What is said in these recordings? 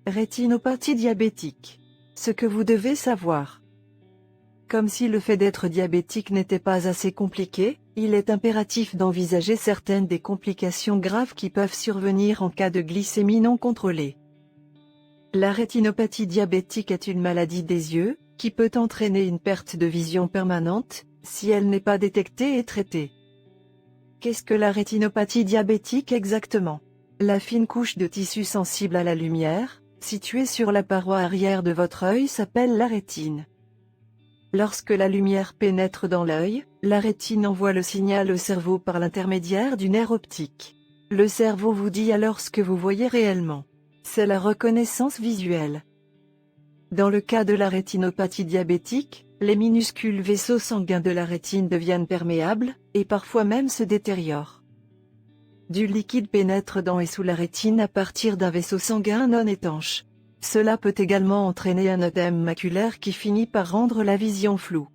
Rétinopathie diabétique. Ce que vous devez savoir. Comme si le fait d'être diabétique n'était pas assez compliqué, il est impératif d'envisager certaines des complications graves qui peuvent survenir en cas de glycémie non contrôlée. La rétinopathie diabétique est une maladie des yeux, qui peut entraîner une perte de vision permanente, si elle n'est pas détectée et traitée. Qu'est-ce que la rétinopathie diabétique exactement? La fine couche de tissu sensible à la lumière, située sur la paroi arrière de votre œil s'appelle la rétine. Lorsque la lumière pénètre dans l'œil, la rétine envoie le signal au cerveau par l'intermédiaire du nerf optique. Le cerveau vous dit alors ce que vous voyez réellement. C'est la reconnaissance visuelle. Dans le cas de la rétinopathie diabétique, les minuscules vaisseaux sanguins de la rétine deviennent perméables, et parfois même se détériorent. Du liquide pénètre dans et sous la rétine à partir d'un vaisseau sanguin non étanche. Cela peut également entraîner un œdème maculaire qui finit par rendre la vision floue.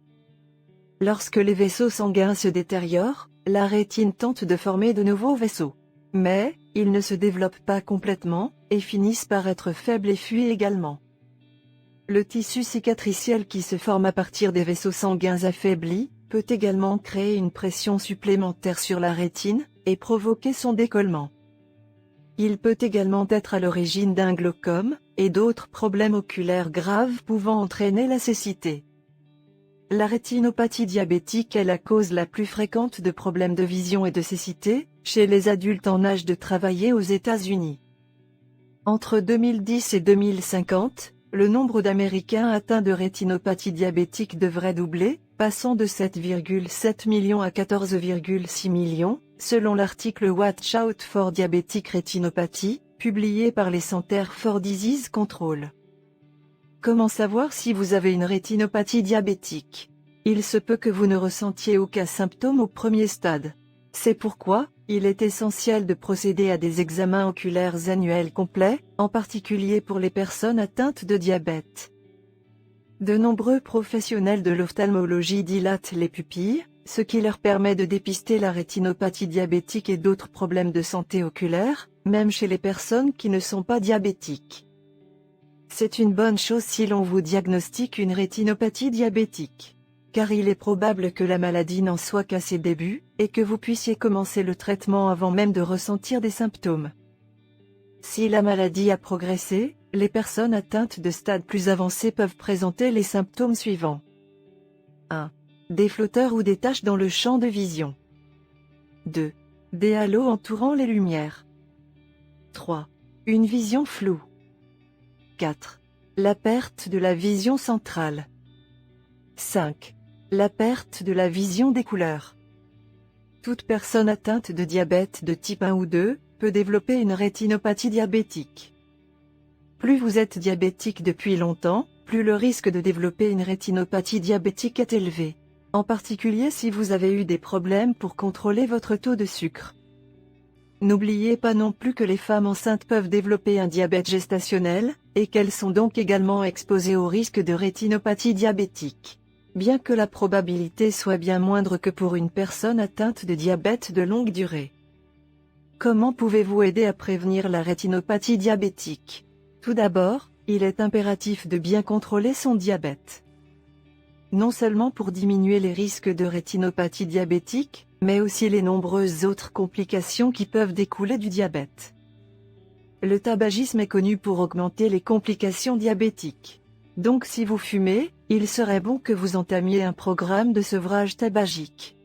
Lorsque les vaisseaux sanguins se détériorent, la rétine tente de former de nouveaux vaisseaux. Mais, ils ne se développent pas complètement, et finissent par être faibles et fuient également. Le tissu cicatriciel qui se forme à partir des vaisseaux sanguins affaiblis, peut également créer une pression supplémentaire sur la rétine, et provoquer son décollement. Il peut également être à l'origine d'un glaucome, et d'autres problèmes oculaires graves pouvant entraîner la cécité. La rétinopathie diabétique est la cause la plus fréquente de problèmes de vision et de cécité, chez les adultes en âge de travailler aux États-Unis. Entre 2010 et 2050, le nombre d'Américains atteints de rétinopathie diabétique devrait doubler, passant de 7,7 millions à 14,6 millions, selon l'article Watch Out for Diabetic Retinopathy, publié par les Centers for Disease Control. Comment savoir si vous avez une rétinopathie diabétique? Il se peut que vous ne ressentiez aucun symptôme au premier stade. C'est pourquoi, il est essentiel de procéder à des examens oculaires annuels complets, en particulier pour les personnes atteintes de diabète. De nombreux professionnels de l'ophtalmologie dilatent les pupilles, ce qui leur permet de dépister la rétinopathie diabétique et d'autres problèmes de santé oculaire, même chez les personnes qui ne sont pas diabétiques. C'est une bonne chose si l'on vous diagnostique une rétinopathie diabétique, car il est probable que la maladie n'en soit qu'à ses débuts, et que vous puissiez commencer le traitement avant même de ressentir des symptômes. Si la maladie a progressé, les personnes atteintes de stades plus avancés peuvent présenter les symptômes suivants. 1. Des flotteurs ou des taches dans le champ de vision. 2. Des halos entourant les lumières. 3. Une vision floue. 4. La perte de la vision centrale. 5. La perte de la vision des couleurs. Toute personne atteinte de diabète de type 1 ou 2 peut développer une rétinopathie diabétique. Plus vous êtes diabétique depuis longtemps, plus le risque de développer une rétinopathie diabétique est élevé. En particulier si vous avez eu des problèmes pour contrôler votre taux de sucre. N'oubliez pas non plus que les femmes enceintes peuvent développer un diabète gestationnel, et qu'elles sont donc également exposées au risque de rétinopathie diabétique. Bien que la probabilité soit bien moindre que pour une personne atteinte de diabète de longue durée. Comment pouvez-vous aider à prévenir la rétinopathie diabétique? Tout d'abord, il est impératif de bien contrôler son diabète. Non seulement pour diminuer les risques de rétinopathie diabétique, mais aussi les nombreuses autres complications qui peuvent découler du diabète. Le tabagisme est connu pour augmenter les complications diabétiques. Donc si vous fumez, il serait bon que vous entamiez un programme de sevrage tabagique.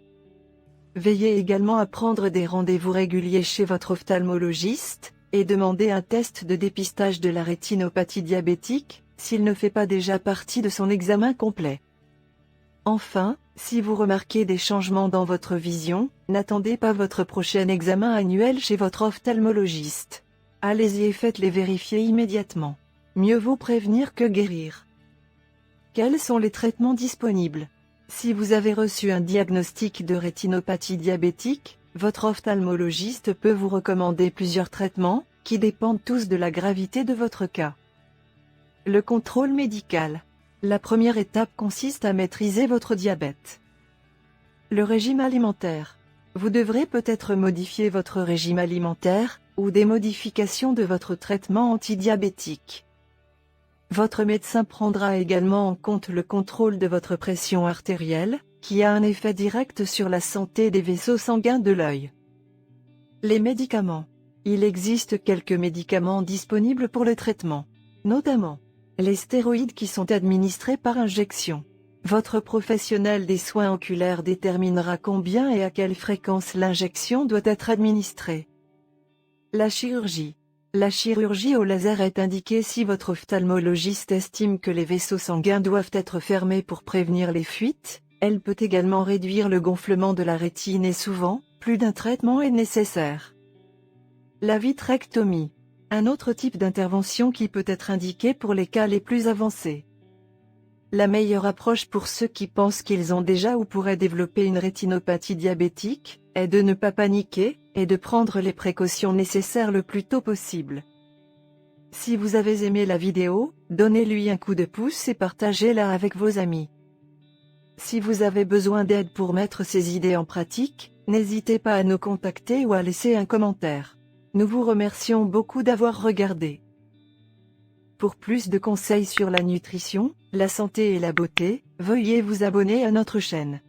Veillez également à prendre des rendez-vous réguliers chez votre ophtalmologiste, et demandez un test de dépistage de la rétinopathie diabétique, s'il ne fait pas déjà partie de son examen complet. Enfin, si vous remarquez des changements dans votre vision, n'attendez pas votre prochain examen annuel chez votre ophtalmologiste. Allez-y et faites-les vérifier immédiatement. Mieux vaut prévenir que guérir. Quels sont les traitements disponibles? Si vous avez reçu un diagnostic de rétinopathie diabétique, votre ophtalmologiste peut vous recommander plusieurs traitements, qui dépendent tous de la gravité de votre cas. Le contrôle médical. La première étape consiste à maîtriser votre diabète. Le régime alimentaire. Vous devrez peut-être modifier votre régime alimentaire, ou des modifications de votre traitement antidiabétique. Votre médecin prendra également en compte le contrôle de votre pression artérielle, qui a un effet direct sur la santé des vaisseaux sanguins de l'œil. Les médicaments. Il existe quelques médicaments disponibles pour le traitement, notamment les stéroïdes qui sont administrés par injection. Votre professionnel des soins oculaires déterminera combien et à quelle fréquence l'injection doit être administrée. La chirurgie. La chirurgie au laser est indiquée si votre ophtalmologiste estime que les vaisseaux sanguins doivent être fermés pour prévenir les fuites. Elle peut également réduire le gonflement de la rétine et souvent, plus d'un traitement est nécessaire. La vitrectomie. Un autre type d'intervention qui peut être indiqué pour les cas les plus avancés. La meilleure approche pour ceux qui pensent qu'ils ont déjà ou pourraient développer une rétinopathie diabétique, est de ne pas paniquer, et de prendre les précautions nécessaires le plus tôt possible. Si vous avez aimé la vidéo, donnez-lui un coup de pouce et partagez-la avec vos amis. Si vous avez besoin d'aide pour mettre ces idées en pratique, n'hésitez pas à nous contacter ou à laisser un commentaire. Nous vous remercions beaucoup d'avoir regardé. Pour plus de conseils sur la nutrition, la santé et la beauté, veuillez vous abonner à notre chaîne.